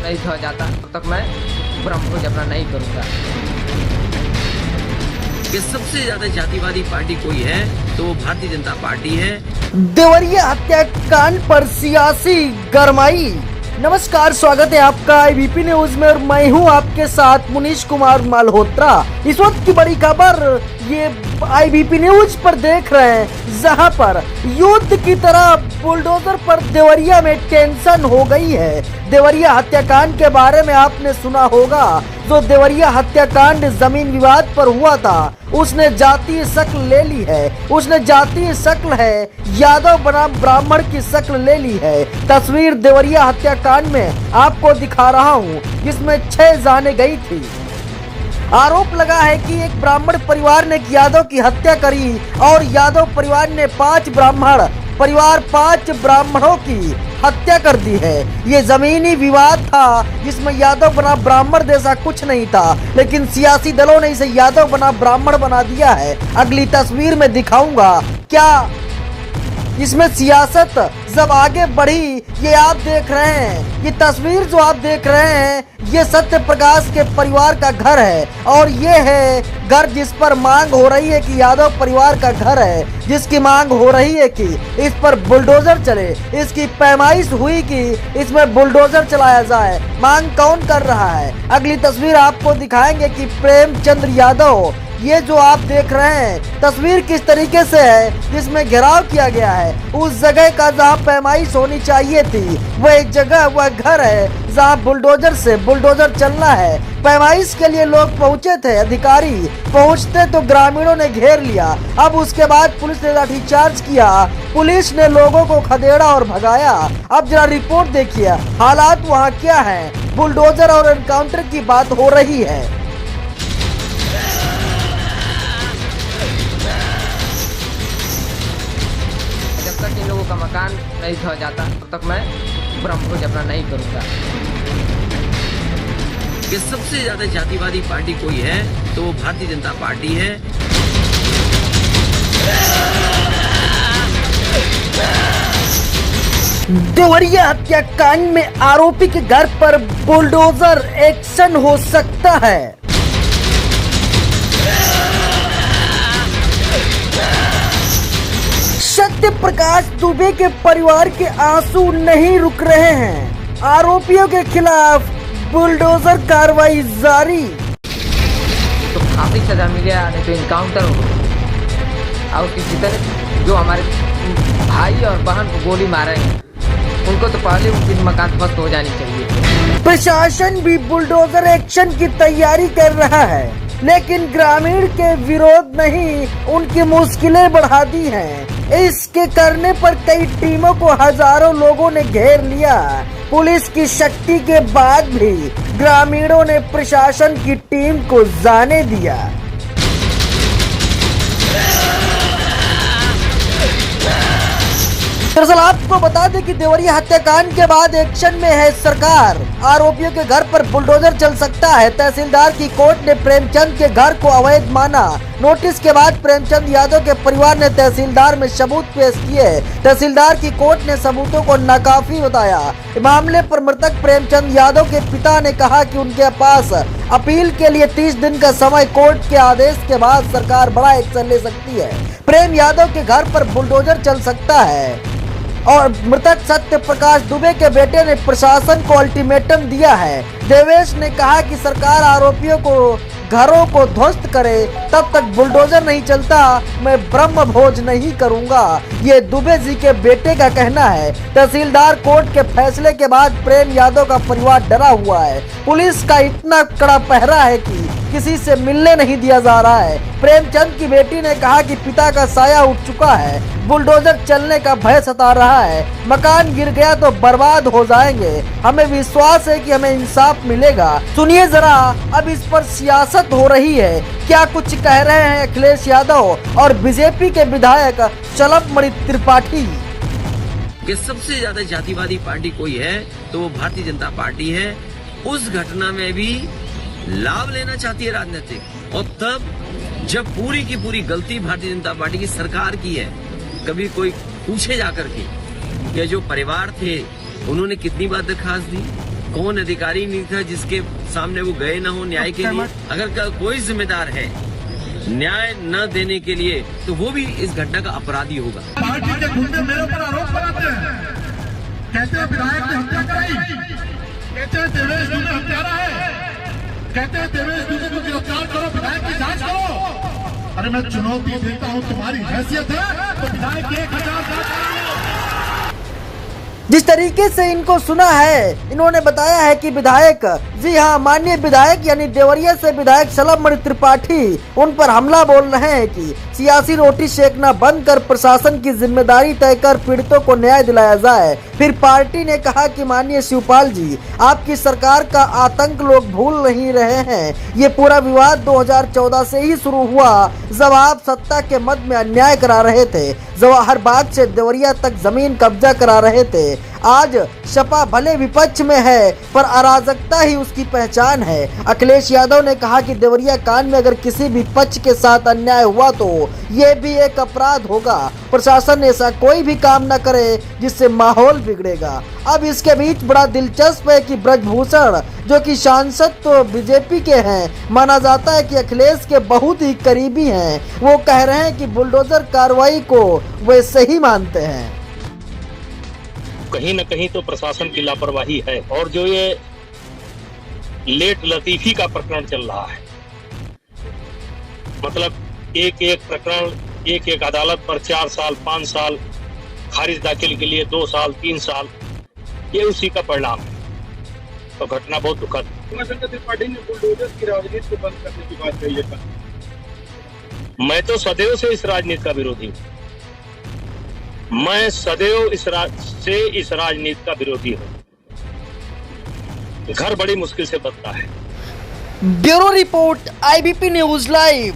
नहीं धो जाता तब तक मैं ब्रह्मभोज अपना नहीं करूँगा। कि सबसे ज्यादा जातिवादी पार्टी कोई है तो वो भारतीय जनता पार्टी है। देवरिया हत्याकांड पर सियासी गरमाई। नमस्कार, स्वागत है आपका आईबीपी न्यूज में और मैं हूं आपके साथ मुनीश कुमार मल्होत्रा। इस वक्त की बड़ी खबर ये आईबीपी न्यूज पर देख रहे हैं, जहां पर युद्ध की तरह बुलडोजर पर देवरिया में टेंशन हो गई है। देवरिया हत्याकांड के बारे में आपने सुना होगा। जो देवरिया हत्याकांड जमीन विवाद पर हुआ था, उसने जातीय शक्ल ले ली है। उसने जातीय शक्ल है यादव बनाम ब्राह्मण की शक्ल ले ली है। तस्वीर देवरिया हत्याकांड में आपको दिखा रहा हूँ, जिसमें 6 जाने गई थी। आरोप लगा है कि एक ब्राह्मण परिवार ने यादव की हत्या करी और यादव परिवार ने 5 ब्राह्मणों की हत्या कर दी है। ये जमीनी विवाद था जिसमें यादव बना ब्राह्मण जैसा कुछ नहीं था, लेकिन सियासी दलों ने इसे यादव बना ब्राह्मण बना दिया है। अगली तस्वीर में दिखाऊंगा क्या इसमें सियासत जब आगे बढ़ी। ये आप देख रहे हैं, ये तस्वीर जो आप देख रहे हैं, ये सत्य प्रकाश के परिवार का घर है और ये है घर जिस पर मांग हो रही है कि यादव परिवार का घर है, जिसकी मांग हो रही है कि इस पर बुलडोजर चले। इसकी पैमाइश हुई कि इसमें बुलडोजर चलाया जाए। मांग कौन कर रहा है? अगली तस्वीर आपको दिखाएंगे कि प्रेमचंद यादव, ये जो आप देख रहे हैं तस्वीर किस तरीके से है, जिसमें घेराव किया गया है। उस जगह का जहां पैमाइश होनी चाहिए थी, वह जगह वह घर है जहां बुलडोजर से बुलडोजर चलना है। पैमाइश के लिए लोग पहुंचे थे, अधिकारी पहुंचते तो ग्रामीणों ने घेर लिया। अब उसके बाद पुलिस ने लाठीचार्ज किया, पुलिस ने लोगों को खदेड़ा और भगाया। अब जरा रिपोर्ट देखिए, हालात वहाँ क्या है। बुलडोजर और एनकाउंटर की बात हो रही है। जब तक इन लोगों का मकान नहीं धो जाता तब तक मैं ब्रह्मभोज अपना नहीं करूँगा। कि सबसे ज्यादा जातिवादी पार्टी कोई है तो वो भारतीय जनता पार्टी है। देवरिया हत्याकांड में आरोपी के घर पर बुलडोजर एक्शन हो सकता है। सत्य प्रकाश दुबे के परिवार के आंसू नहीं रुक रहे हैं। आरोपियों के खिलाफ बुलडोजर कार्रवाई जारी। तो फांसी सजा मिले नहीं तो इनकाउंटर हो। और उसके जितने जो हमारे भाई और बहन को गोली मारे हैं, उनको तो पहले उनकी मकान ध्वस्त हो जानी चाहिए। प्रशासन भी बुलडोजर एक्शन की तैयारी कर रहा है, लेकिन ग्रामीण के विरोध नहीं उनकी मुश्किलें बढ़ा दी हैं। इसके करने पर कई टीमों को हजारों लोगों ने घेर लिया। पुलिस की शक्ति के बाद भी ग्रामीणों ने प्रशासन की टीम को जाने दिया। दरअसल आपको बता दें कि देवरिया हत्याकांड के बाद एक्शन में है सरकार। आरोपियों के घर पर बुलडोजर चल सकता है। तहसीलदार की कोर्ट ने प्रेमचंद के घर को अवैध माना। नोटिस के बाद प्रेमचंद यादव के परिवार ने तहसीलदार में सबूत पेश किए। तहसीलदार की कोर्ट ने सबूतों को नाकाफी बताया। मामले पर मृतक प्रेमचंद यादव के पिता ने कहा कि उनके पास अपील के लिए 30 दिन का समय, कोर्ट के आदेश के बाद सरकार बड़ा एक्शन ले सकती है। प्रेम यादव के घर पर बुलडोजर चल सकता है और मृतक सत्य प्रकाश दुबे के बेटे ने प्रशासन को अल्टीमेटम दिया है। देवेश ने कहा कि सरकार आरोपियों को घरों को ध्वस्त करे, तब तक बुलडोजर नहीं चलता मैं ब्रह्मभोज नहीं करूंगा। ये दुबे जी के बेटे का कहना है। तहसीलदार कोर्ट के फैसले के बाद प्रेम यादव का परिवार डरा हुआ है। पुलिस का इतना कड़ा पहरा है कि किसी से मिलने नहीं दिया जा रहा है। प्रेमचंद की बेटी ने कहा कि पिता का साया उठ चुका है, बुलडोजर चलने का भय सता रहा है। मकान गिर गया तो बर्बाद हो जाएंगे। हमें विश्वास है कि हमें इंसाफ मिलेगा। सुनिए जरा, अब इस पर सियासत हो रही है। क्या कुछ कह रहे हैं अखिलेश यादव और बीजेपी के विधायक चलमणि त्रिपाठी। कि सबसे ज्यादा जातिवादी पार्टी कोई है तो वो भारतीय जनता पार्टी है। उस घटना में भी लाभ लेना चाहती है राजनीतिक, और तब जब पूरी की पूरी गलती भारतीय जनता पार्टी की सरकार की है। कभी कोई पूछे जाकर के कि जो परिवार थे उन्होंने कितनी बार दरखास्त दी कौन अधिकारी नहीं था जिसके सामने वो गए ना हो न्याय के लिए। अगर कोई जिम्मेदार है न्याय न देने के लिए तो वो भी इस घटना का अपराधी होगा। पार्टी के गुंडे मेरे ऊपर आरोप लगाते हैं, कहते हैं विधायक ने हत्या कराई, कहते हैं देवेश दुबे हत्यारा है, कहते हैं देवेश दुबे को गिरफ्तार करो, विधायक की जांच करो। अरे मैं चुनौती देता हूं, तुम्हारी हैसियत है तो विधायक की 1000 जिस तरीके से इनको सुना है, इन्होंने बताया है कि विधायक, जी हाँ, माननीय विधायक यानी देवरिया से विधायक शलभमणि त्रिपाठी उन पर हमला बोल रहे हैं कि सियासी रोटी सेकना बंद कर प्रशासन की जिम्मेदारी तय कर पीड़ितों को न्याय दिलाया जाए। फिर पार्टी ने कहा कि माननीय शिवपाल जी, आपकी सरकार का आतंक लोग भूल नहीं रहे हैं। ये पूरा विवाद 2014 से ही शुरू हुआ, जब आप सत्ता के मद में अन्याय करा रहे थे, जवाहर बाग से देवरिया तक जमीन कब्जा करा रहे थे। आज सपा भले विपक्ष में है पर अराजकता ही उसकी पहचान है। अखिलेश यादव ने कहा कि देवरिया कांड में अगर किसी भी पक्ष के साथ अन्याय हुआ तो ये भी एक अपराध होगा। प्रशासन ऐसा कोई भी काम न करे जिससे माहौल बिगड़ेगा। अब इसके बीच बड़ा दिलचस्प है कि ब्रजभूषण, जो कि सांसद तो बीजेपी के हैं, माना जाता है कि अखिलेश के बहुत ही करीबी हैं, वो कह रहे हैं कि बुलडोजर कार्रवाई को वे सही मानते हैं। कहीं न कहीं तो प्रशासन की लापरवाही है। और जो ये लेट लतीफी का प्रकरण चल रहा है, मतलब एक एक प्रकरण एक एक अदालत पर 4 साल 5 साल, खारिज दाखिल के लिए 2 साल 3 साल, ये उसी का परिणाम है। तो घटना बहुत दुखद। त्रिपाठी ने बुलडोजर की राजनीति को बंद करने की बात कही है। मैं तो सदैव से इस राजनीति का विरोधी हूँ। मैं सदैव इस राजनीति का विरोधी हूँ। घर बड़ी मुश्किल से बनता है। Bureau report, IBP news live.